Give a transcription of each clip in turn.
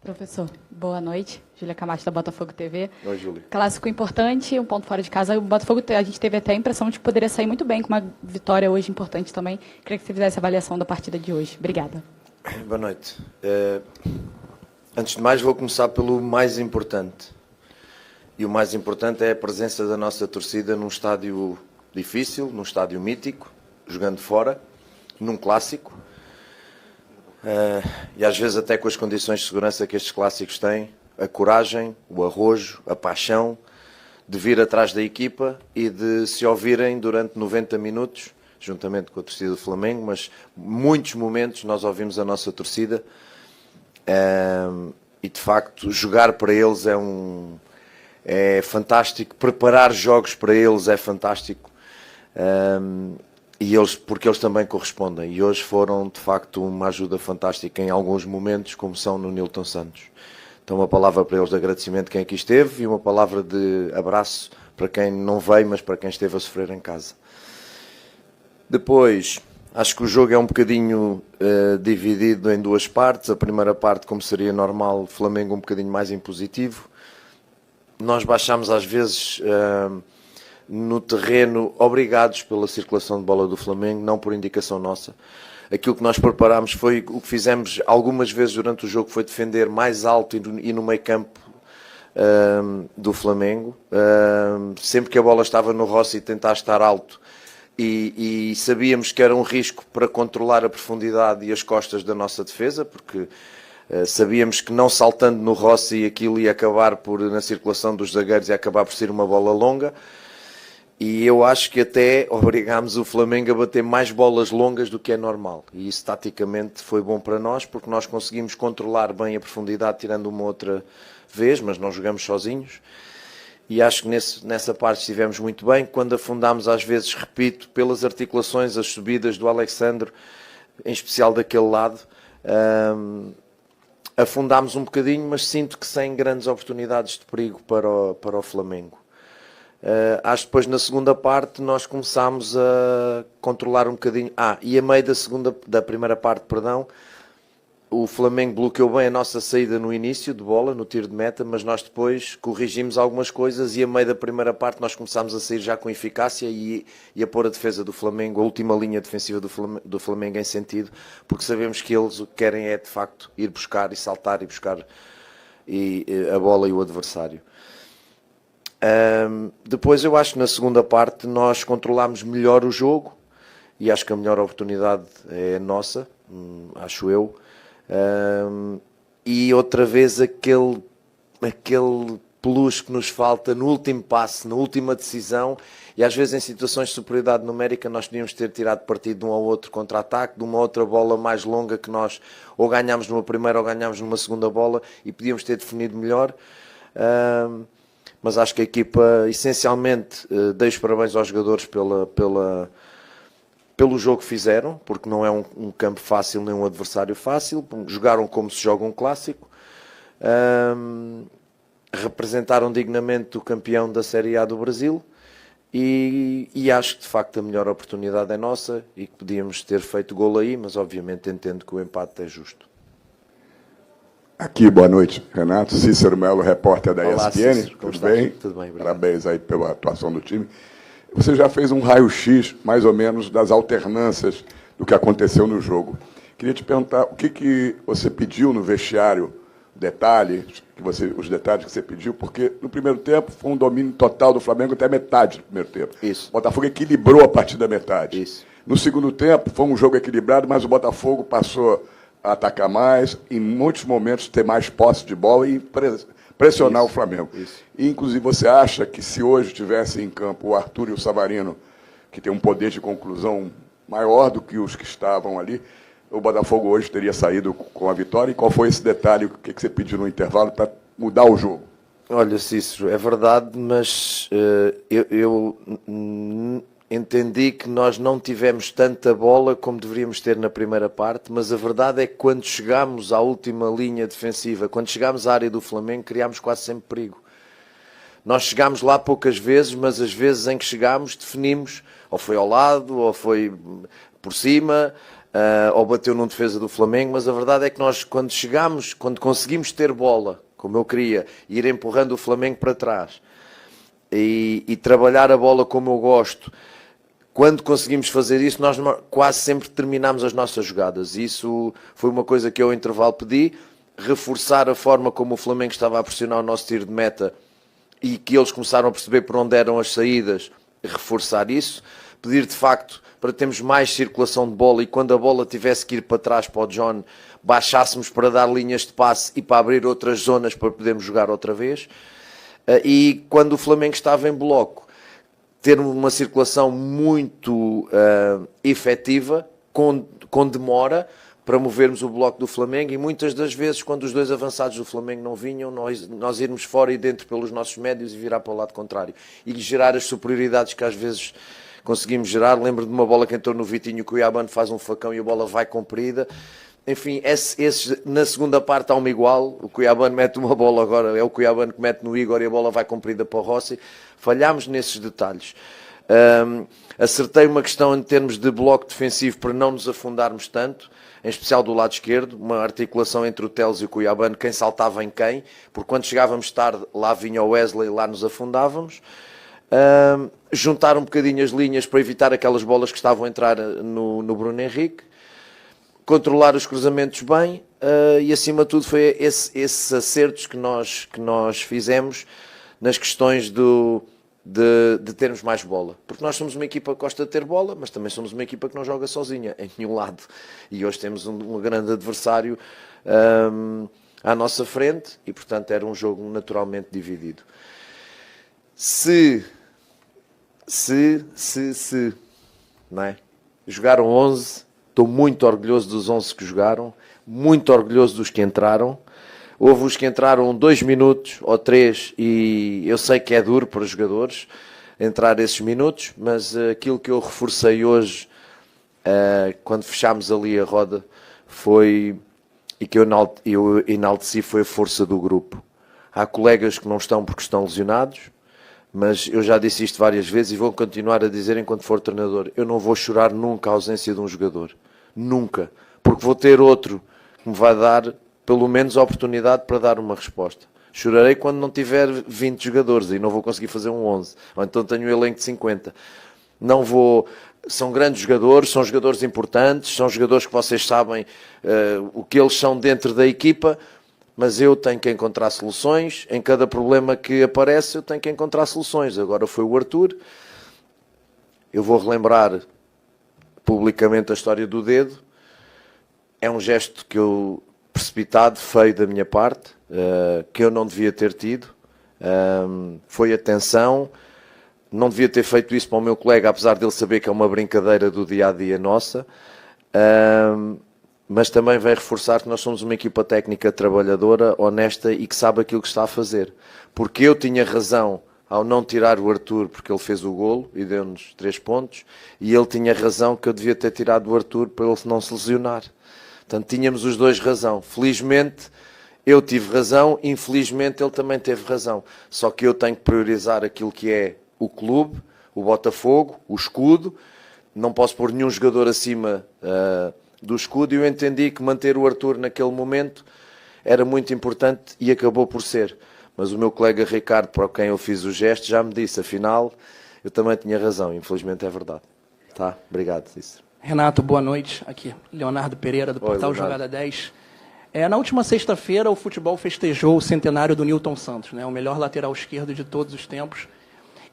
Professor, boa noite. Júlia Camacho, da Botafogo TV. Oi, Júlia. Clássico importante, um ponto fora de casa. O Botafogo, a gente teve até a impressão de que poderia sair muito bem, com uma vitória hoje importante também. Queria que você fizesse a avaliação da partida de hoje. Obrigada. Boa noite. Antes de mais, vou começar pelo mais importante. E o mais importante é a presença da nossa torcida num estádio difícil, num estádio mítico, jogando fora, num clássico. E às vezes até com as condições de segurança que estes clássicos têm, a coragem, o arrojo, a paixão de vir atrás da equipa e de se ouvirem durante 90 minutos, juntamente com a torcida do Flamengo, mas muitos momentos nós ouvimos a nossa torcida e de facto jogar para eles é fantástico, preparar jogos para eles é fantástico. Porque eles também correspondem. E hoje foram, de facto, uma ajuda fantástica em alguns momentos, como são no Nilton Santos. Então, uma palavra para eles de agradecimento a quem aqui esteve e uma palavra de abraço para quem não veio, mas para quem esteve a sofrer em casa. Depois, acho que o jogo é um bocadinho dividido em duas partes. A primeira parte, como seria normal, Flamengo um bocadinho mais impositivo. Nós baixámos às vezes no terreno, obrigados pela circulação de bola do Flamengo, não por indicação nossa. Aquilo que nós preparámos foi o que fizemos algumas vezes durante o jogo, foi defender mais alto e no meio campo do Flamengo. Sempre que a bola estava no Rossi, tentar estar alto e sabíamos que era um risco para controlar a profundidade e as costas da nossa defesa, porque sabíamos que não saltando no Rossi aquilo ia acabar na circulação dos zagueiros e acabar por ser uma bola longa. E eu acho que até obrigámos o Flamengo a bater mais bolas longas do que é normal. E isso taticamente foi bom para nós, porque nós conseguimos controlar bem a profundidade, tirando uma outra vez, mas não jogamos sozinhos. E acho que nessa parte estivemos muito bem. Quando afundámos, às vezes, repito, pelas articulações, as subidas do Alexandre, em especial daquele lado, afundámos um bocadinho, mas sinto que sem grandes oportunidades de perigo para o Flamengo. Acho que depois na segunda parte nós começámos a controlar um bocadinho. E a meio da primeira parte, o Flamengo bloqueou bem a nossa saída no início de bola, no tiro de meta, mas nós depois corrigimos algumas coisas e a meio da primeira parte nós começámos a sair já com eficácia e a pôr a defesa do Flamengo, a última linha defensiva do Flamengo em sentido, porque sabemos que eles o que querem é de facto ir buscar e saltar e buscar a bola e o adversário. Depois eu acho que na segunda parte nós controlámos melhor o jogo e acho que a melhor oportunidade é nossa, acho eu. E outra vez aquele plus que nos falta no último passe, na última decisão, e às vezes em situações de superioridade numérica nós podíamos ter tirado partido de um ao outro contra-ataque, de uma outra bola mais longa que nós ou ganhámos numa primeira ou ganhámos numa segunda bola e podíamos ter definido melhor. Mas acho que a equipa, essencialmente, deixo parabéns aos jogadores pelo jogo que fizeram, porque não é um campo fácil, nem um adversário fácil. Jogaram como se joga um clássico. Representaram dignamente o campeão da Série A do Brasil. E acho que, de facto, a melhor oportunidade é nossa e que podíamos ter feito golo aí, mas, obviamente, entendo que o empate é justo. Aqui, boa noite, Renato. Cícero Melo, repórter da Olá, ESPN. Cícero, Tudo bem? Tudo bem, obrigado. Parabéns aí pela atuação do time. Você já fez um raio-x, mais ou menos, das alternâncias do que aconteceu no jogo. Queria te perguntar o que você pediu no vestiário, os detalhes que você pediu, porque no primeiro tempo foi um domínio total do Flamengo até a metade do primeiro tempo. Isso. O Botafogo equilibrou a partir da metade. Isso. No segundo tempo foi um jogo equilibrado, mas o Botafogo passou a atacar mais, em muitos momentos ter mais posse de bola e pressionar o Flamengo. Isso. E, inclusive, você acha que se hoje tivesse em campo o Arthur e o Savarino, que tem um poder de conclusão maior do que os que estavam ali, o Botafogo hoje teria saído com a vitória? E qual foi esse detalhe, o que você pediu no intervalo para mudar o jogo? Olha, Cícero, é verdade, mas eu entendi que nós não tivemos tanta bola como deveríamos ter na primeira parte, mas a verdade é que quando chegámos à última linha defensiva, quando chegámos à área do Flamengo, criámos quase sempre perigo. Nós chegámos lá poucas vezes, mas as vezes em que chegámos definimos, ou foi ao lado, ou foi por cima, ou bateu num defesa do Flamengo, mas a verdade é que nós, quando conseguimos ter bola, como eu queria, ir empurrando o Flamengo para trás e trabalhar a bola como eu gosto, quando conseguimos fazer isso, nós quase sempre terminamos as nossas jogadas. Isso foi uma coisa que eu, ao intervalo, pedi, reforçar a forma como o Flamengo estava a pressionar o nosso tiro de meta e que eles começaram a perceber por onde eram as saídas, reforçar isso, pedir de facto para termos mais circulação de bola e quando a bola tivesse que ir para trás para o John, baixássemos para dar linhas de passe e para abrir outras zonas para podermos jogar outra vez. E quando o Flamengo estava em bloco, ter uma circulação muito efetiva, com demora, para movermos o bloco do Flamengo, e muitas das vezes, quando os dois avançados do Flamengo não vinham, nós irmos fora e dentro pelos nossos médios e virar para o lado contrário. E gerar as superioridades que às vezes conseguimos gerar. Lembro de uma bola que entrou no Vitinho, que o Cuiabano faz um facão e a bola vai comprida. Enfim, na segunda parte há uma igual. O Cuiabano mete uma bola agora, é o Cuiabano que mete no Igor e a bola vai comprida para o Rossi. Falhámos nesses detalhes. Acertei uma questão em termos de bloco defensivo para não nos afundarmos tanto, em especial do lado esquerdo, uma articulação entre o Teles e o Cuiabano, quem saltava em quem, porque quando chegávamos tarde, lá vinha o Wesley e lá nos afundávamos. Juntar um bocadinho as linhas para evitar aquelas bolas que estavam a entrar no Bruno Henrique, controlar os cruzamentos bem, e acima de tudo foi esses acertos que nós fizemos nas questões de termos mais bola. Porque nós somos uma equipa que gosta de ter bola, mas também somos uma equipa que não joga sozinha, em nenhum lado. E hoje temos um grande adversário à nossa frente e, portanto, era um jogo naturalmente dividido. Se não é? Jogaram 11, estou muito orgulhoso dos 11 que jogaram, muito orgulhoso dos que entraram. Houve os que entraram 2 minutos ou 3 e eu sei que é duro para os jogadores entrar esses minutos, mas aquilo que eu reforcei hoje, quando fechámos ali a roda, foi, e que eu enalteci, foi a força do grupo. Há colegas que não estão porque estão lesionados, mas eu já disse isto várias vezes e vou continuar a dizer enquanto for treinador. Eu não vou chorar nunca a ausência de um jogador. Nunca. Porque vou ter outro que me vai dar pelo menos a oportunidade para dar uma resposta. Chorarei quando não tiver 20 jogadores e não vou conseguir fazer um 11. Ou então tenho um elenco de 50. Não vou... São grandes jogadores, são jogadores importantes, são jogadores que vocês sabem o que eles são dentro da equipa, mas eu tenho que encontrar soluções. Em cada problema que aparece, eu tenho que encontrar soluções. Agora foi o Arthur. Eu vou relembrar publicamente a história do dedo. É um gesto que eu... precipitado, feio da minha parte, que eu não devia ter tido. Foi atenção. Não devia ter feito isso para o meu colega, apesar dele saber que é uma brincadeira do dia-a-dia nossa. Mas também vai reforçar que nós somos uma equipa técnica trabalhadora, honesta e que sabe aquilo que está a fazer. Porque eu tinha razão ao não tirar o Arthur, porque ele fez o golo e deu-nos 3 pontos, e ele tinha razão que eu devia ter tirado o Arthur para ele não se lesionar. Portanto, tínhamos os dois razão. Felizmente, eu tive razão, infelizmente ele também teve razão. Só que eu tenho que priorizar aquilo que é o clube, o Botafogo, o escudo. Não posso pôr nenhum jogador acima do escudo, e eu entendi que manter o Arthur naquele momento era muito importante e acabou por ser. Mas o meu colega Ricardo, para quem eu fiz o gesto, já me disse, afinal, eu também tinha razão. Infelizmente é verdade. Tá? Obrigado, Cícero. Renato, boa noite. Aqui, Leonardo Pereira, do portal Jogada 10. Na última sexta-feira, o futebol festejou o centenário do Nilton Santos, né, o melhor lateral esquerdo de todos os tempos.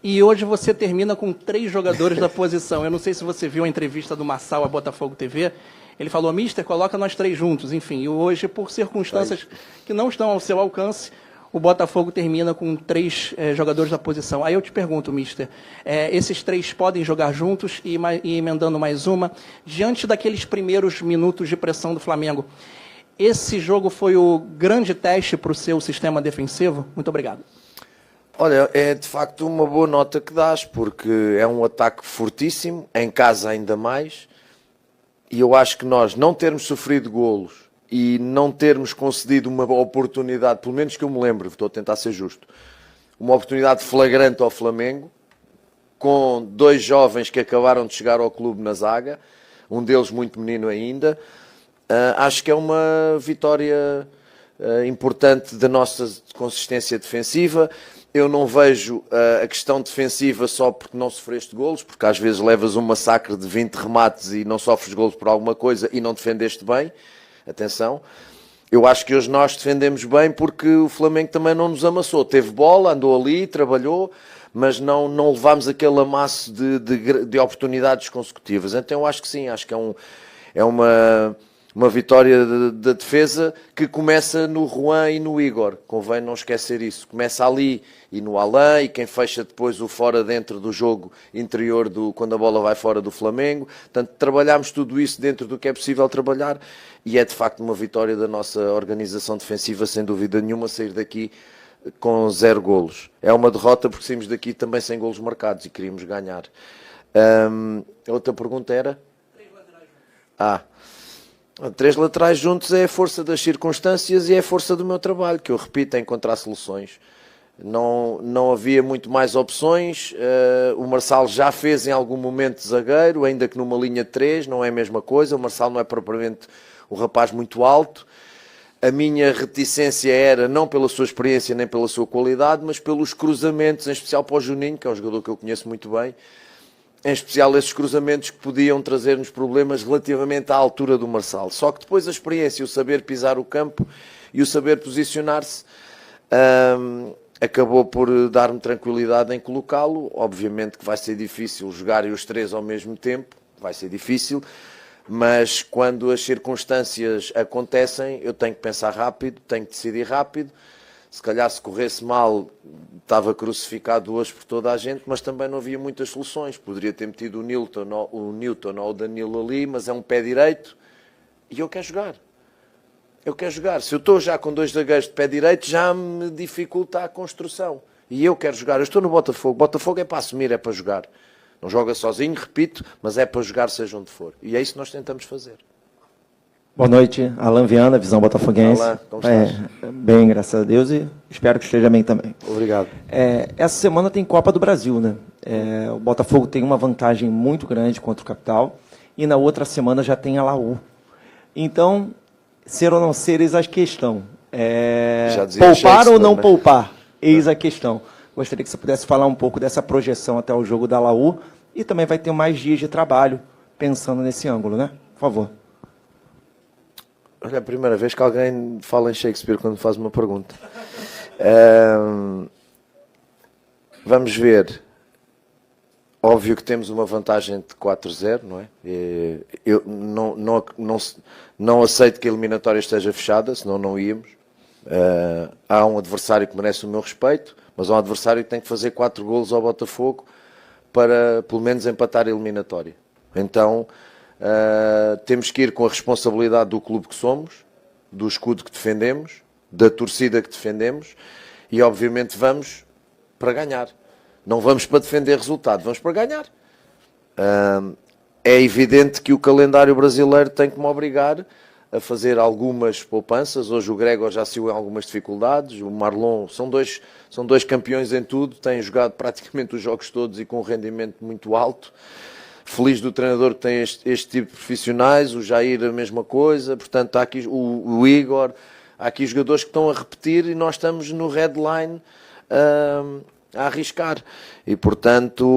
E hoje você termina com 3 jogadores da posição. Eu não sei se você viu a entrevista do Massal à Botafogo TV. Ele falou, mister, coloca nós 3 juntos. Enfim, e hoje, por circunstâncias que não estão ao seu alcance, o Botafogo termina com 3 jogadores da posição. Aí eu te pergunto, mister, esses 3 podem jogar juntos e emendando mais uma? Diante daqueles primeiros minutos de pressão do Flamengo, esse jogo foi o grande teste para o seu sistema defensivo? Muito obrigado. Olha, é de facto uma boa nota que dás, porque é um ataque fortíssimo, em casa ainda mais, e eu acho que nós não termos sofrido golos e não termos concedido uma oportunidade, pelo menos que eu me lembro, estou a tentar ser justo, uma oportunidade flagrante ao Flamengo, com 2 jovens que acabaram de chegar ao clube na zaga, um deles muito menino ainda. Acho que é uma vitória importante da nossa consistência defensiva. Eu não vejo a questão defensiva só porque não sofreste golos, porque às vezes levas um massacre de 20 remates e não sofres golos por alguma coisa e não defendeste bem. Atenção. Eu acho que hoje nós defendemos bem porque o Flamengo também não nos amassou. Teve bola, andou ali, trabalhou, mas não levámos aquele amasso de oportunidades consecutivas. Então eu acho que sim, acho que é uma vitória da defesa que começa no Juan e no Igor. Convém não esquecer isso. Começa ali e no Alain, e quem fecha depois o fora dentro do jogo interior, quando a bola vai fora do Flamengo. Portanto, trabalhámos tudo isso dentro do que é possível trabalhar e é de facto uma vitória da nossa organização defensiva, sem dúvida nenhuma, sair daqui com 0 golos. É uma derrota porque saímos daqui também sem golos marcados e queríamos ganhar. A outra pergunta era? 3 laterais juntos é a força das circunstâncias e é a força do meu trabalho, que eu repito, é encontrar soluções. Não havia muito mais opções. O Marçal já fez em algum momento de zagueiro, ainda que numa linha de 3, não é a mesma coisa. O Marçal não é propriamente um rapaz muito alto. A minha reticência era, não pela sua experiência nem pela sua qualidade, mas pelos cruzamentos, em especial para o Juninho, que é um jogador que eu conheço muito bem, em especial esses cruzamentos que podiam trazer-nos problemas relativamente à altura do Marçal. Só que depois a experiência, o saber pisar o campo e o saber posicionar-se, acabou por dar-me tranquilidade em colocá-lo. Obviamente que vai ser difícil jogarem os 3 ao mesmo tempo, vai ser difícil, mas quando as circunstâncias acontecem, eu tenho que pensar rápido, tenho que decidir rápido. Se calhar se corresse mal, estava crucificado hoje por toda a gente, mas também não havia muitas soluções. Poderia ter metido o Newton ou o Danilo ali, mas é um pé direito e eu quero jogar. Eu quero jogar. Se eu estou já com 2 zagueiros de pé direito, já me dificulta a construção. E eu quero jogar. Eu estou no Botafogo. Botafogo é para assumir, é para jogar. Não joga sozinho, repito, mas é para jogar seja onde for. E é isso que nós tentamos fazer. Boa noite, Alan Viana, Visão Botafoguense. Olá, como estás? Bem, graças a Deus, e espero que esteja bem também. Obrigado. Essa semana tem Copa do Brasil, né? O Botafogo tem uma vantagem muito grande contra o Capital, e na outra semana já tem a Laú. Então, ser ou não ser, eis a questão. Poupar ou não poupar? Eis a questão. Gostaria que você pudesse falar um pouco dessa projeção até o jogo da Laú, e também vai ter mais dias de trabalho pensando nesse ângulo, né? Por favor. Olha, é a primeira vez que alguém fala em Shakespeare quando faz uma pergunta. Vamos ver. Óbvio que temos uma vantagem de 4-0, não é? Eu não aceito que a eliminatória esteja fechada, senão não íamos. Há um adversário que merece o meu respeito, mas há um adversário que tem que fazer 4 golos ao Botafogo para, pelo menos, empatar a eliminatória. Então, temos que ir com a responsabilidade do clube que somos, do escudo que defendemos, da torcida que defendemos e, obviamente, vamos para ganhar. Não vamos para defender resultado, vamos para ganhar. É evidente que o calendário brasileiro tem que me obrigar a fazer algumas poupanças. Hoje o Gregor já saiu em algumas dificuldades, o Marlon, são dois campeões em tudo, têm jogado praticamente os jogos todos e com um rendimento muito alto. Feliz do treinador que tem este tipo de profissionais, o Jair a mesma coisa, portanto há aqui o Igor, há aqui jogadores que estão a repetir e nós estamos no headline a arriscar. E portanto,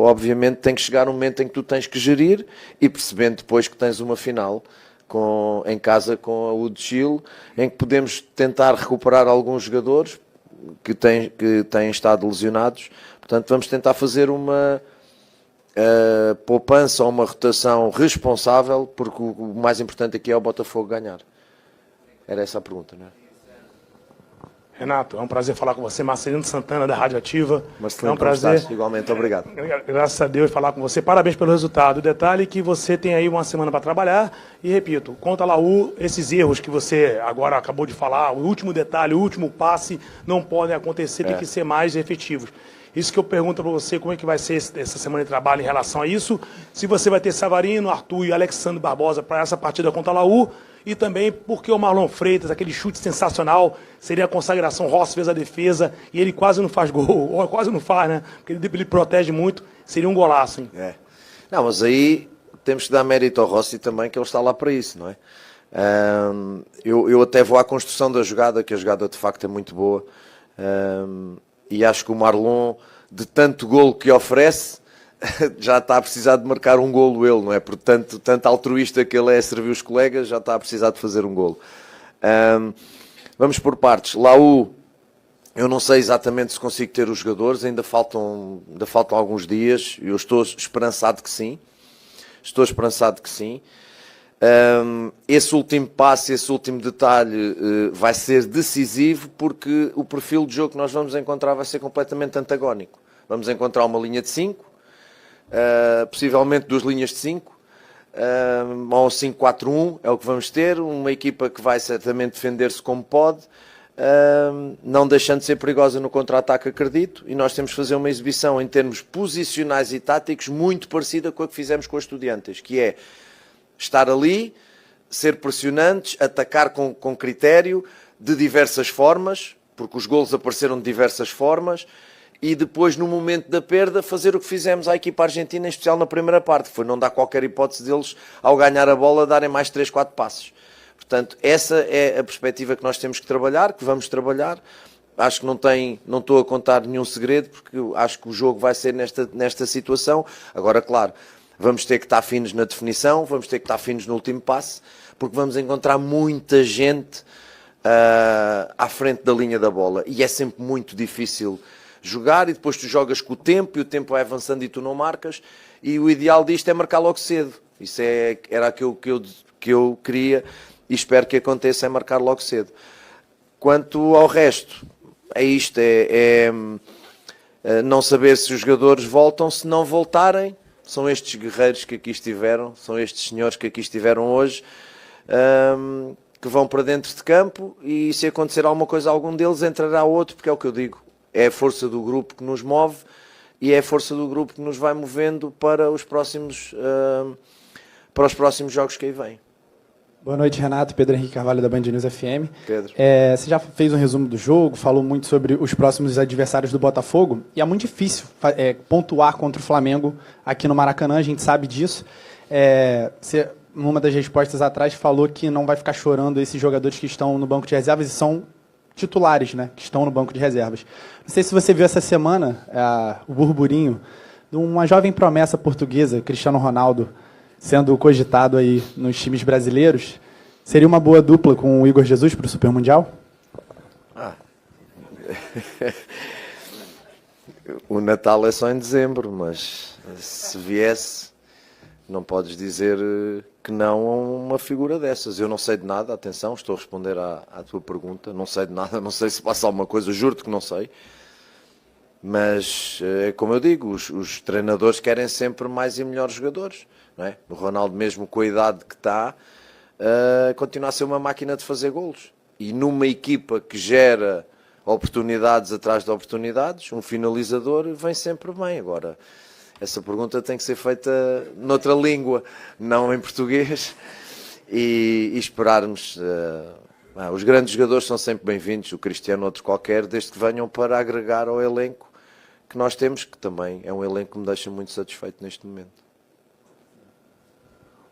obviamente tem que chegar um momento em que tu tens que gerir e percebendo depois que tens uma final em casa com a Udchil, em que podemos tentar recuperar alguns jogadores que têm estado lesionados. Portanto, vamos tentar fazer uma poupança ou uma rotação responsável, porque o mais importante aqui é o Botafogo ganhar. Era essa a pergunta, não é? Renato, é um prazer falar com você. Marcelino Santana, da Rádio Ativa. Marcelino, é um prazer. Estás? Igualmente, obrigado. Graças a Deus falar com você. Parabéns pelo resultado. O detalhe é que você tem aí uma semana para trabalhar. E repito, contra a Laú, esses erros que você agora acabou de falar, o último detalhe, o último passe, não podem acontecer, tem que ser mais efetivos. Isso que eu pergunto para você, como é que vai ser essa semana de trabalho em relação a isso? Se você vai ter Savarino, Arthur e Alexandre Barbosa para essa partida contra a Laú, e também porque o Marlon Freitas, aquele chute sensacional, seria a consagração. Rossi fez a defesa e ele quase não faz gol, ou quase não faz, né? Porque ele protege muito, seria um golaço, hein? Não, mas aí temos que dar mérito ao Rossi também, que ele está lá para isso, não é? Eu até vou à construção da jogada, que a jogada de facto é muito boa, e acho que o Marlon, de tanto golo que oferece, já está a precisar de marcar um golo ele, não é? Portanto, tanto altruísta que ele é a servir os colegas, já está a precisar de fazer um golo. Vamos por partes. Laú, eu não sei exatamente se consigo ter os jogadores, ainda faltam alguns dias, eu estou esperançado que sim. Estou esperançado que sim. Esse último passo, esse último detalhe vai ser decisivo, porque o perfil de jogo que nós vamos encontrar vai ser completamente antagónico. Vamos encontrar uma linha de 5, possivelmente 2 linhas de 5, ou 5-4-1 é o que vamos ter, uma equipa que vai certamente defender-se como pode, não deixando de ser perigosa no contra-ataque, acredito, e nós temos que fazer uma exibição em termos posicionais e táticos muito parecida com a que fizemos com os Estudiantes, que é estar ali, ser pressionantes, atacar com critério, de diversas formas, porque os golos apareceram de diversas formas, e depois, no momento da perda, fazer o que fizemos à equipa argentina, em especial na primeira parte, que foi não dar qualquer hipótese deles, ao ganhar a bola, darem mais 3-4 passos. Portanto, essa é a perspectiva que nós temos que trabalhar, que vamos trabalhar. Acho que não estou a contar nenhum segredo, porque acho que o jogo vai ser nesta situação. Agora, claro, vamos ter que estar finos na definição, vamos ter que estar finos no último passe, porque vamos encontrar muita gente à frente da linha da bola. E é sempre muito difícil jogar, e depois tu jogas com o tempo, e o tempo vai avançando e tu não marcas, e o ideal disto é marcar logo cedo. Isso era aquilo que eu queria, e espero que aconteça, é marcar logo cedo. Quanto ao resto, é isto, não saber se os jogadores voltam. Se não voltarem, são estes guerreiros que aqui estiveram, são estes senhores que aqui estiveram hoje, que vão para dentro de campo, e se acontecer alguma coisa a algum deles, entrará outro, porque é o que eu digo, é a força do grupo que nos move, e é a força do grupo que nos vai movendo para os próximos jogos que aí vêm. Boa noite, Renato. Pedro Henrique Carvalho, da Band News FM. Pedro. Você já fez um resumo do jogo, falou muito sobre os próximos adversários do Botafogo, e é muito difícil pontuar contra o Flamengo aqui no Maracanã, a gente sabe disso. Você, numa das respostas atrás, falou que não vai ficar chorando esses jogadores que estão no banco de reservas e são titulares, né, que estão no banco de reservas. Não sei se você viu essa semana o burburinho de uma jovem promessa portuguesa, Cristiano Ronaldo, sendo cogitado aí nos times brasileiros. Seria uma boa dupla com o Igor Jesus para o Super Mundial? O Natal é só em dezembro, mas se viesse, não podes dizer que não a uma figura dessas. Eu não sei de nada, atenção, estou a responder à tua pergunta, não sei de nada, não sei se passa alguma coisa, juro-te que não sei. Mas, como eu digo, os treinadores querem sempre mais e melhores jogadores. Não é? O Ronaldo, mesmo com a idade que está, continua a ser uma máquina de fazer golos. E numa equipa que gera oportunidades atrás de oportunidades, um finalizador vem sempre bem. Agora, essa pergunta tem que ser feita noutra língua, não em português, e esperarmos. Os grandes jogadores são sempre bem-vindos, o Cristiano, outro qualquer, desde que venham para agregar ao elenco que nós temos, que também é um elenco que me deixa muito satisfeito neste momento.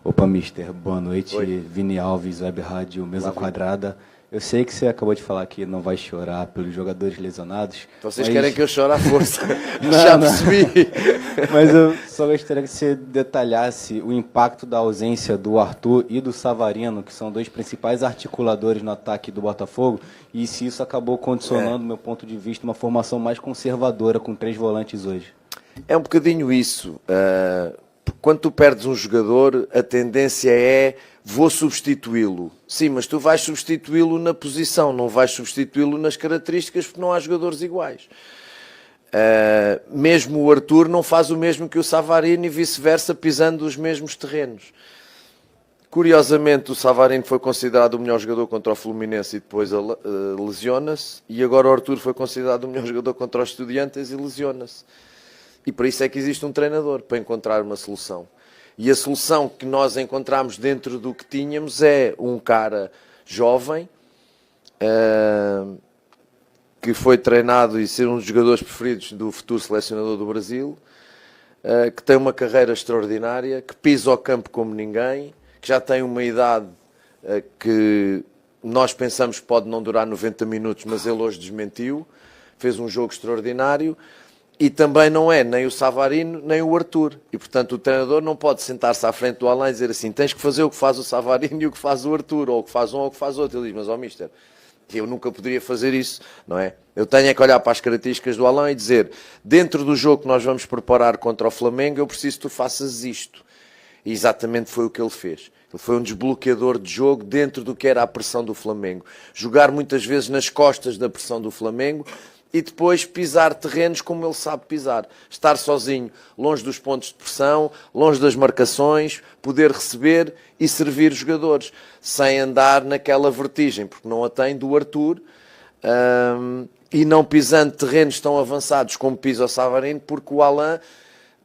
Opa, mister, boa noite. Oi. Vini Alves, Web Rádio Mesa Quadrada. Eu sei que você acabou de falar que não vai chorar pelos jogadores lesionados. Vocês querem que eu chore à força. Já percebi. Mas eu só gostaria que você detalhasse o impacto da ausência do Arthur e do Savarino, que são dois principais articuladores no ataque do Botafogo, e se isso acabou condicionando, do meu ponto de vista, uma formação mais conservadora com 3 volantes hoje. É um bocadinho isso. Quando tu perdes um jogador, a tendência é: vou substituí-lo. Sim, mas tu vais substituí-lo na posição, não vais substituí-lo nas características, porque não há jogadores iguais. Mesmo o Arthur não faz o mesmo que o Savarino e vice-versa, pisando os mesmos terrenos. Curiosamente, o Savarino foi considerado o melhor jogador contra o Fluminense e depois lesiona-se, e agora o Arthur foi considerado o melhor jogador contra os Estudiantes e lesiona-se. E para isso é que existe um treinador, para encontrar uma solução. E a solução que nós encontramos dentro do que tínhamos é um cara jovem, que foi treinado e ser um dos jogadores preferidos do futuro selecionador do Brasil, que tem uma carreira extraordinária, que pisa o campo como ninguém, que já tem uma idade que nós pensamos que pode não durar 90 minutos, mas ele hoje desmentiu, fez um jogo extraordinário, e também não é nem o Savarino nem o Arthur. E, portanto, o treinador não pode sentar-se à frente do Alain e dizer assim, tens que fazer o que faz o Savarino e o que faz o Arthur, ou o que faz um ou o que faz outro. Ele diz, mas, mister, eu nunca poderia fazer isso, não é? Eu tenho é que olhar para as características do Alain e dizer, dentro do jogo que nós vamos preparar contra o Flamengo, eu preciso que tu faças isto. E exatamente foi o que ele fez. Ele foi um desbloqueador de jogo dentro do que era a pressão do Flamengo. Jogar muitas vezes nas costas da pressão do Flamengo e depois pisar terrenos como ele sabe pisar. Estar sozinho, longe dos pontos de pressão, longe das marcações, poder receber e servir os jogadores, sem andar naquela vertigem, porque não a tem do Arthur, e não pisando terrenos tão avançados como pisa o Savarino, porque o Alain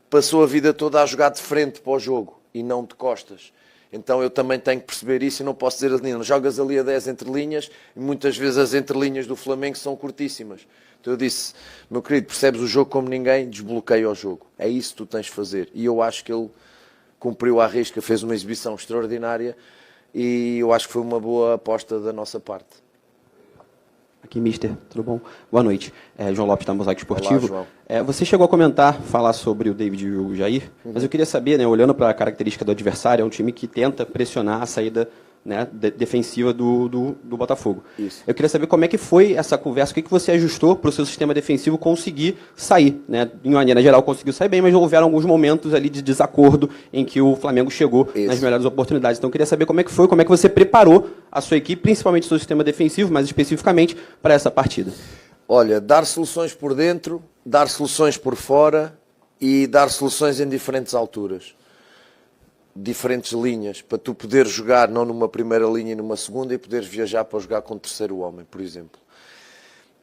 passou a vida toda a jogar de frente para o jogo e não de costas. Então eu também tenho que perceber isso e não posso dizer assim, jogas ali a 10 entrelinhas e muitas vezes as entrelinhas do Flamengo são curtíssimas. Então eu disse, meu querido, percebes o jogo como ninguém, desbloqueia o jogo. É isso que tu tens de fazer. E eu acho que ele cumpriu à risca, fez uma exibição extraordinária e eu acho que foi uma boa aposta da nossa parte. Aqui, mister, tudo bom? Boa noite. João Lopes, da Mosaico Esportivo. Olá, João. Você chegou a comentar, falar sobre o David e o Jair, mas eu queria saber, né, olhando para a característica do adversário, é um time que tenta pressionar a saída, né, defensiva do Botafogo. Isso. Eu queria saber como é que foi essa conversa, o que você ajustou para o seu sistema defensivo conseguir sair, né? Em maneira geral conseguiu sair bem, mas houveram alguns momentos ali de desacordo em que o Flamengo chegou nas melhores oportunidades. Então eu queria saber como é que foi, como é que você preparou a sua equipe, principalmente o seu sistema defensivo, mais especificamente para essa partida. Olha, dar soluções por dentro, dar soluções por fora e dar soluções em diferentes alturas. Diferentes linhas, para tu poderes jogar não numa primeira linha e numa segunda e poderes viajar para jogar com o terceiro homem, por exemplo.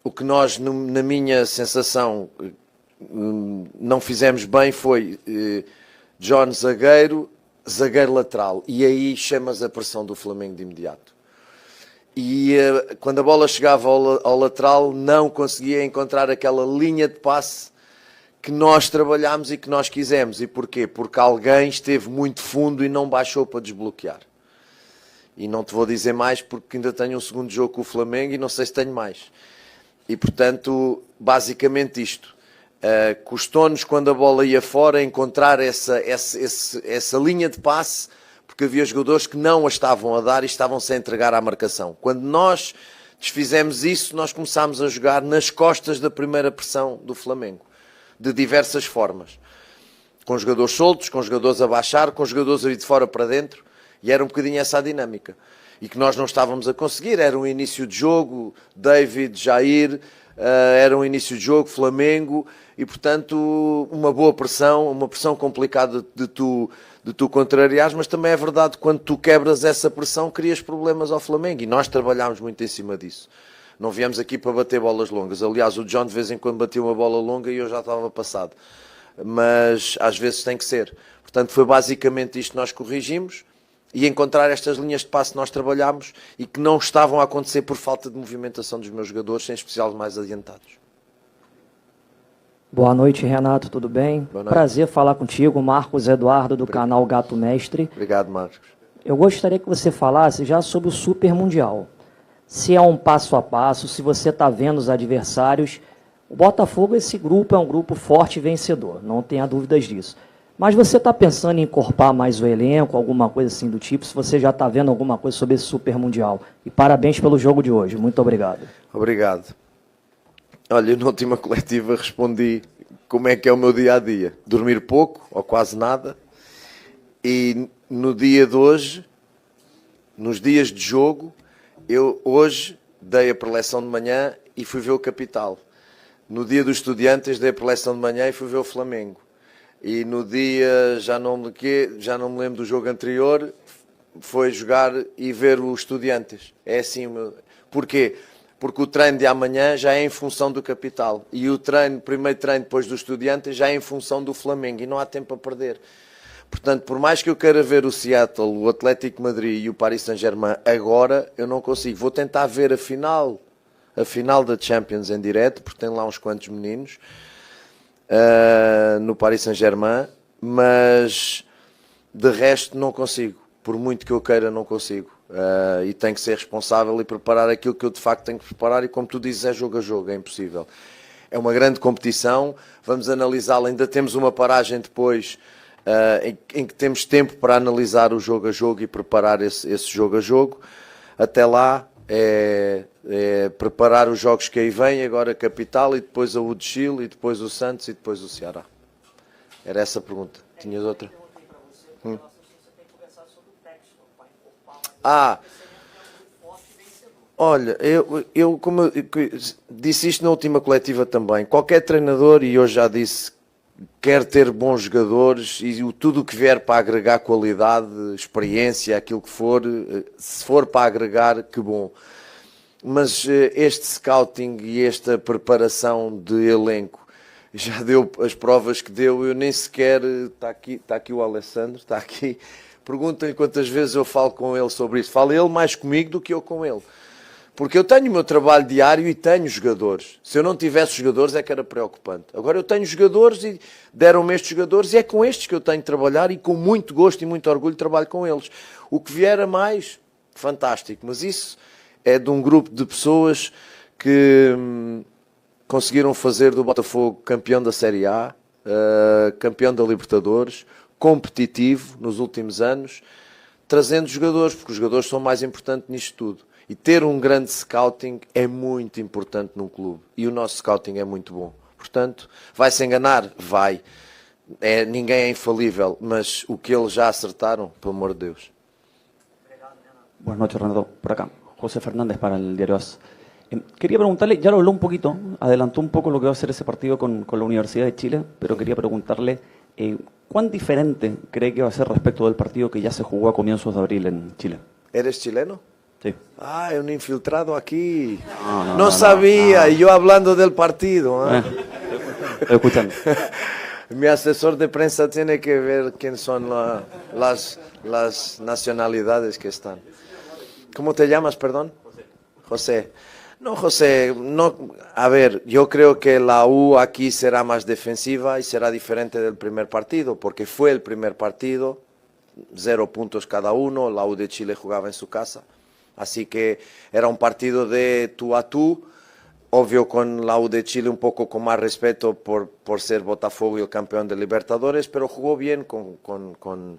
O que nós, na minha sensação, não fizemos bem foi John zagueiro, zagueiro lateral. E aí chamas a pressão do Flamengo de imediato. E quando a bola chegava ao lateral, não conseguia encontrar aquela linha de passe que nós trabalhámos e que nós quisemos. E porquê? Porque alguém esteve muito fundo e não baixou para desbloquear. E não te vou dizer mais porque ainda tenho um segundo jogo com o Flamengo e não sei se tenho mais. E, portanto, basicamente isto. Custou-nos, quando a bola ia fora, encontrar essa linha de passe, porque havia jogadores que não a estavam a dar e estavam-se a entregar à marcação. Quando nós desfizemos isso, nós começámos a jogar nas costas da primeira pressão do Flamengo. De diversas formas. Com jogadores soltos, com jogadores a baixar, com jogadores a ir de fora para dentro. E era um bocadinho essa a dinâmica. E que nós não estávamos a conseguir. Era um início de jogo, David, Jair, era um início de jogo, Flamengo, e portanto uma boa pressão, uma pressão complicada de tu contrariares, mas também é verdade que quando tu quebras essa pressão, crias problemas ao Flamengo. E nós trabalhámos muito em cima disso. Não viemos aqui para bater bolas longas. Aliás, o John de vez em quando batia uma bola longa e eu já estava passado. Mas às vezes tem que ser. Portanto, foi basicamente isto que nós corrigimos e encontrar estas linhas de passe que nós trabalhámos e que não estavam a acontecer por falta de movimentação dos meus jogadores, em especial os mais adiantados. Boa noite, Renato, tudo bem? Boa noite. Prazer falar contigo, Marcos Eduardo, do canal Gato Mestre. Obrigado, Marcos. Eu gostaria que você falasse já sobre o Super Mundial. Se é um passo a passo, se você está vendo os adversários. O Botafogo, esse grupo, é um grupo forte e vencedor, não tenha dúvidas disso. Mas você está pensando em encorpar mais o elenco, alguma coisa assim do tipo, se você já está vendo alguma coisa sobre esse Super Mundial. E parabéns pelo jogo de hoje. Muito obrigado. Obrigado. Olha, na última coletiva respondi como é que é o meu dia-a-dia. Dormir pouco, ou quase nada. E no dia de hoje, nos dias de jogo, eu hoje dei a preleção de manhã e fui ver o Capital. No dia dos Estudiantes dei a preleção de manhã e fui ver o Flamengo. E no dia, já não me lembro do jogo anterior, foi jogar e ver os Estudiantes. É assim o meu... Porquê? Porque o treino de amanhã já é em função do Capital. E o primeiro treino depois dos Estudiantes já é em função do Flamengo. E não há tempo a perder. Portanto, por mais que eu queira ver o Seattle, o Atlético de Madrid e o Paris Saint-Germain agora, eu não consigo. Vou tentar ver a final da Champions em direto, porque tem lá uns quantos meninos. no Paris Saint-Germain, mas de resto não consigo. Por muito que eu queira, não consigo. E tenho que ser responsável e preparar aquilo que eu de facto tenho que preparar, e como tu dizes, é jogo a jogo, é impossível. É uma grande competição, vamos analisá-la, ainda temos uma paragem depois, em que temos tempo para analisar o jogo a jogo e preparar esse jogo a jogo. Até lá é preparar os jogos que aí vêm, agora a Capital, e depois a U de Chile, e depois o Santos, e depois o Ceará. Era essa a pergunta. Tinhas outra? Olha, eu como eu disse isto na última coletiva também, qualquer treinador, e eu já disse, quer ter bons jogadores e tudo o que vier para agregar qualidade, experiência, aquilo que for, se for para agregar, que bom. Mas este scouting e esta preparação de elenco já deu as provas que deu, eu nem sequer, está aqui o Alessandro, está aqui, perguntem-lhe quantas vezes eu falo com ele sobre isso. Fala ele mais comigo do que eu com ele. Porque eu tenho o meu trabalho diário e tenho jogadores. Se eu não tivesse jogadores é que era preocupante. Agora eu tenho jogadores e deram-me estes jogadores e é com estes que eu tenho de trabalhar, e com muito gosto e muito orgulho trabalho com eles. O que vier a mais, fantástico. Mas isso é de um grupo de pessoas que conseguiram fazer do Botafogo campeão da Série A, campeão da Libertadores, competitivo nos últimos anos, trazendo jogadores, porque os jogadores são mais importantes nisto tudo. E ter um grande scouting é muito importante num clube. E o nosso scouting é muito bom. Portanto, vai-se enganar? Vai. Ninguém é infalível, mas o que eles já acertaram, pelo amor de Deus. Buenas noches, Renato. Por acá, José Fernández para el Diario AS. Quería preguntarle, ya lo habló un poquito, adelantó un poco lo que va a ser ese partido con la Universidad de Chile, pero quería preguntarle ¿cuán diferente cree que va a ser respecto del partido que ya se jugó a comienzos de abril en Chile? ¿Eres chileno? Sí. Ah, es un infiltrado aquí. No sabía, y yo hablando del partido. Estoy escuchando. Mi asesor de prensa tiene que ver quién son las nacionalidades que están. ¿Cómo te llamas, perdón? José. No, José, no. A ver, yo creo que la U aquí será más defensiva y será diferente del primer partido, porque fue el primer partido, 0 puntos cada uno, la U de Chile jugaba en su casa. Así que era un partido de tú a tú, obvio con la U de Chile un poco con más respeto por ser Botafogo y el campeón de Libertadores, pero jugó bien con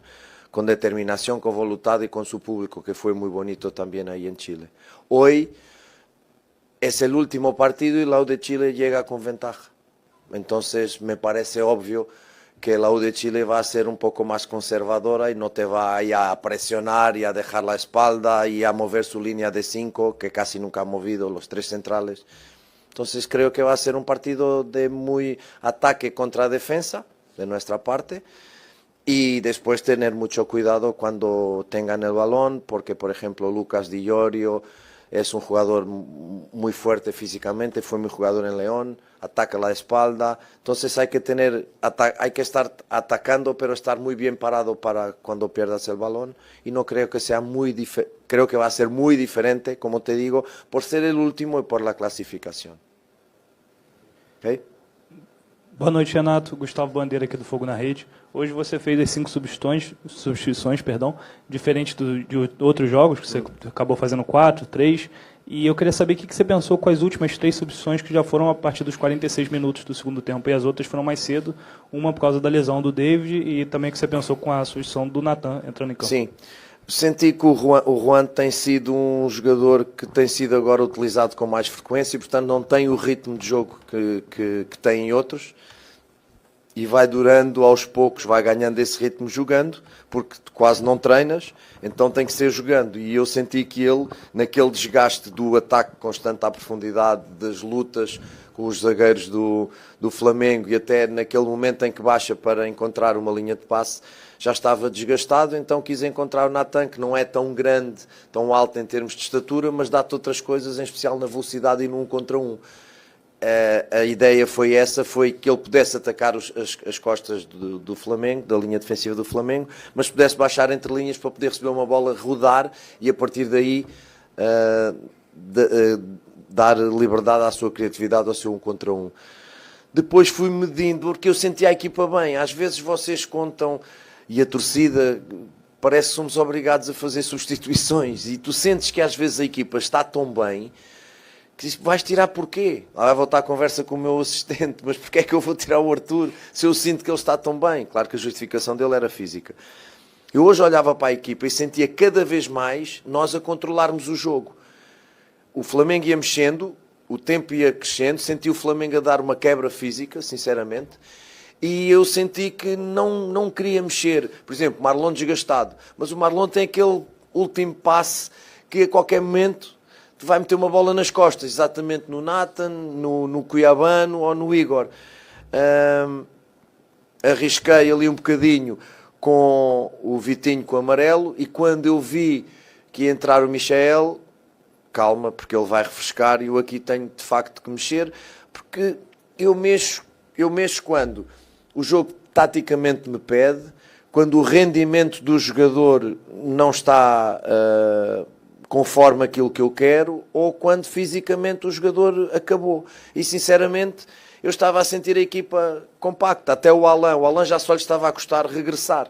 determinación, con voluntad y con su público, que fue muy bonito también ahí en Chile. Hoy es el último partido y la U de Chile llega con ventaja. Entonces me parece obvio que la U de Chile va a ser un poco más conservadora y no te va a presionar y a dejar la espalda y a mover su línea de 5, que casi nunca ha movido, los 3 centrales. Entonces creo que va a ser un partido de muy ataque contra defensa de nuestra parte, y después tener mucho cuidado cuando tengan el balón, porque por ejemplo Lucas Di Iorio es un jugador muy fuerte físicamente, fue mi jugador en León, ataca la espalda, entonces hay que estar atacando, pero estar muy bien parado para cuando pierdas el balón, y no creo que sea creo que va a ser muy diferente, como te digo, por ser el último y por la clasificación. ¿Okay? Boa noite, Renato. Gustavo Bandeira aqui do Fogo na Rede. Hoje você fez as 5 substituições, diferente de outros jogos, que você acabou fazendo 4, 3. E eu queria saber o que você pensou com as últimas 3 substituições que já foram a partir dos 46 minutos do segundo tempo, e as outras foram mais cedo, uma por causa da lesão do David, e também o que você pensou com a substituição do Natan entrando em campo. Sim. Senti que o Juan tem sido um jogador que tem sido agora utilizado com mais frequência, e portanto não tem o ritmo de jogo que tem em outros, e vai durando aos poucos, vai ganhando esse ritmo jogando, porque quase não treinas, então tem que ser jogando. E eu senti que ele, naquele desgaste do ataque constante à profundidade, das lutas com os zagueiros do Flamengo, e até naquele momento em que baixa para encontrar uma linha de passe, já estava desgastado, então quis encontrar o Natan, que não é tão grande, tão alto em termos de estatura, mas dá-te outras coisas, em especial na velocidade e no 1 contra 1. A ideia foi essa, foi que ele pudesse atacar as costas do Flamengo, da linha defensiva do Flamengo, mas pudesse baixar entre linhas para poder receber uma bola, rodar, e a partir daí dar liberdade à sua criatividade, ao seu 1 contra 1. depois fui medindo, porque eu sentia a equipa bem. Às vezes vocês contam, e a torcida, parece que somos obrigados a fazer substituições, e tu sentes que às vezes a equipa está tão bem, que vais tirar porquê? Lá vai voltar a conversa com o meu assistente, mas porquê é que eu vou tirar o Arthur se eu sinto que ele está tão bem? Claro que a justificação dele era física. Eu hoje olhava para a equipa e sentia cada vez mais nós a controlarmos o jogo. O Flamengo ia mexendo, o tempo ia crescendo, senti o Flamengo a dar uma quebra física, sinceramente, e eu senti que não queria mexer. Por exemplo, Marlon desgastado, mas o Marlon tem aquele último passe que a qualquer momento vai meter uma bola nas costas, exatamente no Nathan, no Cuiabano ou no Igor. Arrisquei ali um bocadinho com o Vitinho com o amarelo, e quando eu vi que ia entrar o Michael, calma, porque ele vai refrescar, e eu aqui tenho de facto que mexer, porque eu mexo quando o jogo taticamente me pede, quando o rendimento do jogador não está conforme aquilo que eu quero, ou quando fisicamente o jogador acabou. E sinceramente eu estava a sentir a equipa compacta, até o Alan já só lhe estava a custar regressar.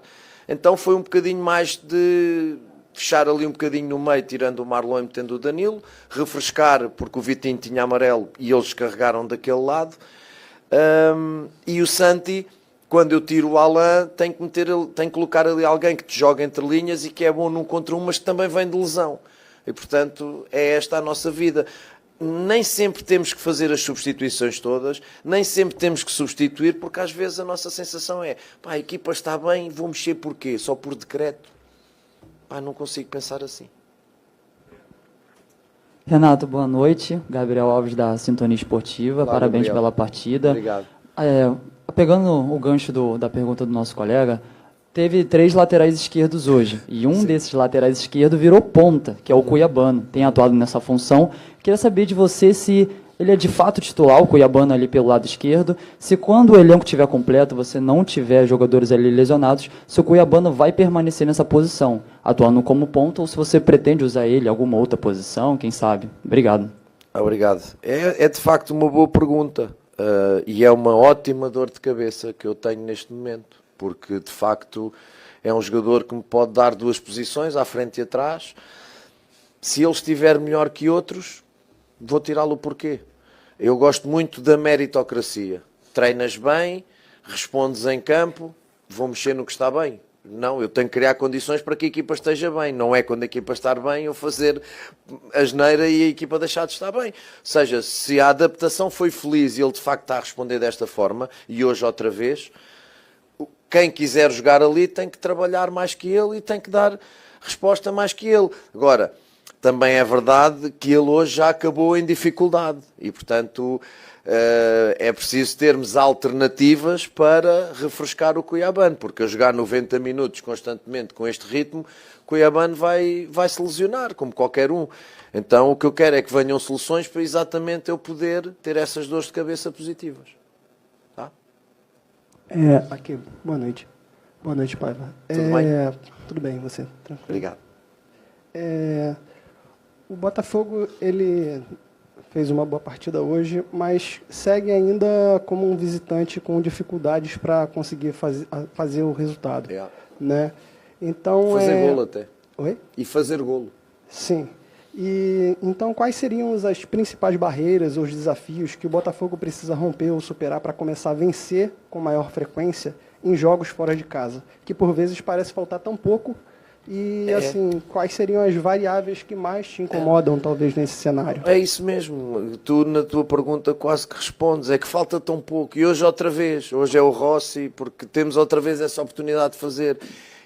Então foi um bocadinho mais de fechar ali um bocadinho no meio, tirando o Marlon e metendo o Danilo, refrescar, porque o Vitinho tinha amarelo e eles carregaram daquele lado, e o Santi, quando eu tiro o Alan, tenho que colocar ali alguém que te joga entre linhas e que é bom num contra um, mas que também vem de lesão. E portanto é esta a nossa vida. Nem sempre temos que fazer as substituições todas, nem sempre temos que substituir, porque às vezes a nossa sensação é, pá, a equipa está bem, vou mexer porquê? Só por decreto? Pá, não consigo pensar assim. Renato, boa noite. Gabriel Alves, da Sintonia Esportiva. Olá, parabéns Gabriel. pela partida. Obrigado. Pegando o gancho da pergunta do nosso colega, teve 3 laterais esquerdos hoje, e um desses laterais esquerdos virou ponta, que é o Cuiabano, tem atuado nessa função. Queria saber de você se ele é de fato titular, o Cuiabano ali pelo lado esquerdo, se quando o elenco estiver completo, você não tiver jogadores ali lesionados, se o Cuiabano vai permanecer nessa posição, atuando como ponta, ou se você pretende usar ele em alguma outra posição, quem sabe. Obrigado. Obrigado. É de facto uma boa pergunta, e é uma ótima dor de cabeça que eu tenho neste momento, porque de facto é um jogador que me pode dar 2 posições, à frente e atrás. Se ele estiver melhor que outros, vou tirá-lo porquê? Eu gosto muito da meritocracia. Treinas bem, respondes em campo, vou mexer no que está bem. Não, eu tenho que criar condições para que a equipa esteja bem. Não é quando a equipa estar bem eu fazer asneira e a equipa deixar de estar bem. Ou seja, se a adaptação foi feliz e ele de facto está a responder desta forma, e hoje outra vez, quem quiser jogar ali tem que trabalhar mais que ele e tem que dar resposta mais que ele. Agora, também é verdade que ele hoje já acabou em dificuldade e, portanto, é preciso termos alternativas para refrescar o Cuiabano, porque a jogar 90 minutos constantemente com este ritmo, o Cuiabano vai se lesionar, como qualquer um. Então, o que eu quero é que venham soluções para exatamente eu poder ter essas dores de cabeça positivas. Aqui, boa noite. Boa noite, Paiva. Tudo bem? Tudo bem, você? Tranquilo. Obrigado. O Botafogo, ele fez uma boa partida hoje, mas segue ainda como um visitante com dificuldades para conseguir fazer o resultado. Né? Então, fazer golo até. Oi? E fazer golo. Sim. E então, quais seriam as principais barreiras ou os desafios que o Botafogo precisa romper ou superar para começar a vencer com maior frequência em jogos fora de casa? Que por vezes parece faltar tão pouco. E assim, quais seriam as variáveis que mais te incomodam, talvez, nesse cenário? É isso mesmo. Tu, na tua pergunta, quase que respondes. É que falta tão pouco. E hoje outra vez. Hoje é o Rossi, porque temos outra vez essa oportunidade de fazer.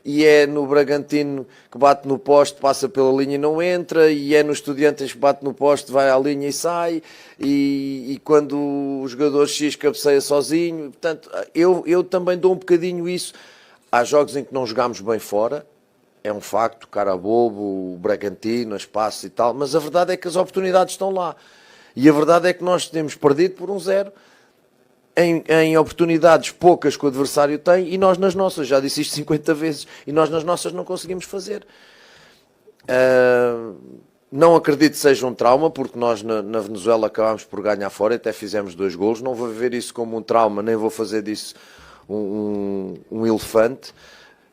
E é no Bragantino que bate no poste, passa pela linha e não entra, e é no Estudiantes que bate no poste, vai à linha e sai, e quando o jogador X cabeceia sozinho. Portanto, eu também dou um bocadinho isso. Há jogos em que não jogámos bem fora, é um facto, Carabobo, o Bragantino, as passes e tal, mas a verdade é que as oportunidades estão lá. E a verdade é que nós temos perdido por 1-0, em oportunidades poucas que o adversário tem, e nós nas nossas, já disse isto 50 vezes, e nós nas nossas não conseguimos fazer. Não acredito que seja um trauma, porque nós na Venezuela acabámos por ganhar fora, até fizemos 2 golos. Não vou ver isso como um trauma, nem vou fazer disso um elefante.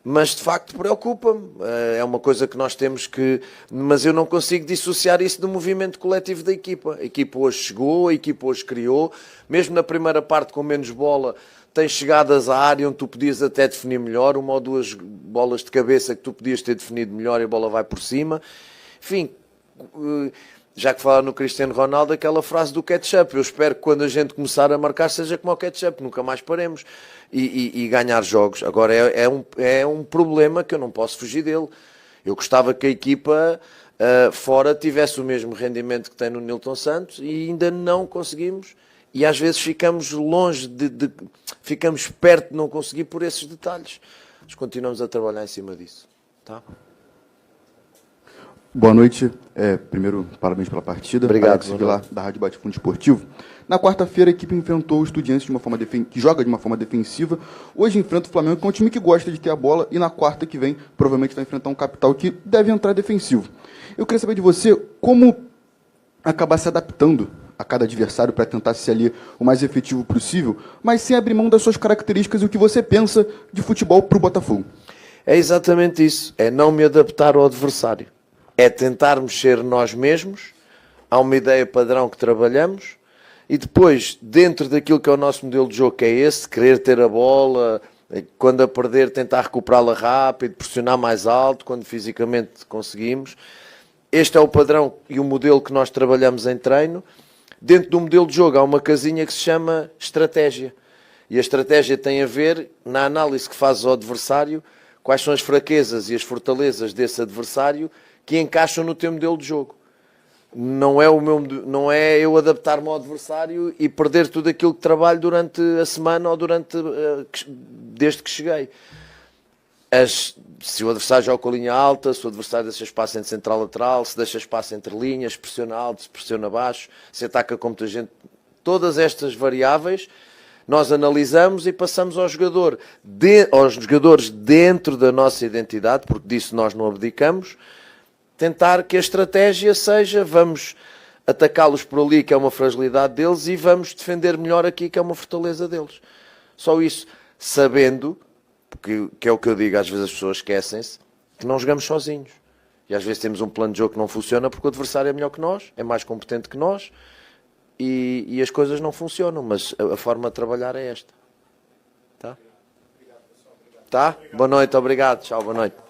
Mas de facto preocupa-me. É uma coisa que nós temos que... Mas eu não consigo dissociar isso do movimento coletivo da equipa. A equipa hoje chegou, a equipa hoje criou. Mesmo na primeira parte com menos bola, tem chegadas à área onde tu podias até definir melhor. 1 ou 2 bolas de cabeça que tu podias ter definido melhor e a bola vai por cima. Enfim, já que falar no Cristiano Ronaldo, aquela frase do ketchup. Eu espero que quando a gente começar a marcar seja como o ketchup, nunca mais paremos e ganhar jogos. Agora é um problema que eu não posso fugir dele. Eu gostava que a equipa fora tivesse o mesmo rendimento que tem no Nilton Santos e ainda não conseguimos. E às vezes ficamos longe ficamos perto de não conseguir por esses detalhes. Mas continuamos a trabalhar em cima disso. Tá? Boa noite. Primeiro, parabéns pela partida. Obrigado. Alex Vilar, da Rádio Bate-Fundo Esportivo. Na quarta-feira, a equipe enfrentou o Estudiantes que joga de uma forma defensiva. Hoje enfrenta o Flamengo, que é um time que gosta de ter a bola. E na quarta que vem, provavelmente vai enfrentar um Capital que deve entrar defensivo. Eu queria saber de você como acabar se adaptando a cada adversário para tentar ser ali o mais efetivo possível, mas sem abrir mão das suas características e o que você pensa de futebol para o Botafogo. É exatamente isso. É não me adaptar ao adversário. É tentarmos ser nós mesmos, há uma ideia padrão que trabalhamos, e depois, dentro daquilo que é o nosso modelo de jogo, que é esse, querer ter a bola, quando a perder tentar recuperá-la rápido, pressionar mais alto, quando fisicamente conseguimos. Este é o padrão e o modelo que nós trabalhamos em treino. Dentro do modelo de jogo há uma casinha que se chama estratégia. E a estratégia tem a ver, na análise que fazes ao adversário, quais são as fraquezas e as fortalezas desse adversário que encaixam no teu modelo de jogo. Não é eu adaptar-me ao adversário e perder tudo aquilo que trabalho durante a semana ou desde que cheguei. Se o adversário joga com a linha alta, se o adversário deixa espaço entre central e lateral, se deixa espaço entre linhas, se pressiona alto, se pressiona baixo, se ataca com muita gente. Todas estas variáveis nós analisamos e passamos aos jogadores dentro da nossa identidade, porque disso nós não abdicamos, tentar que a estratégia seja, vamos atacá-los por ali, que é uma fragilidade deles, e vamos defender melhor aqui, que é uma fortaleza deles. Só isso, sabendo, que é o que eu digo, às vezes as pessoas esquecem-se, que não jogamos sozinhos. E às vezes temos um plano de jogo que não funciona porque o adversário é melhor que nós, é mais competente que nós, e as coisas não funcionam, mas a forma de trabalhar é esta. Tá? Tá? Boa noite, obrigado. Tchau, boa noite.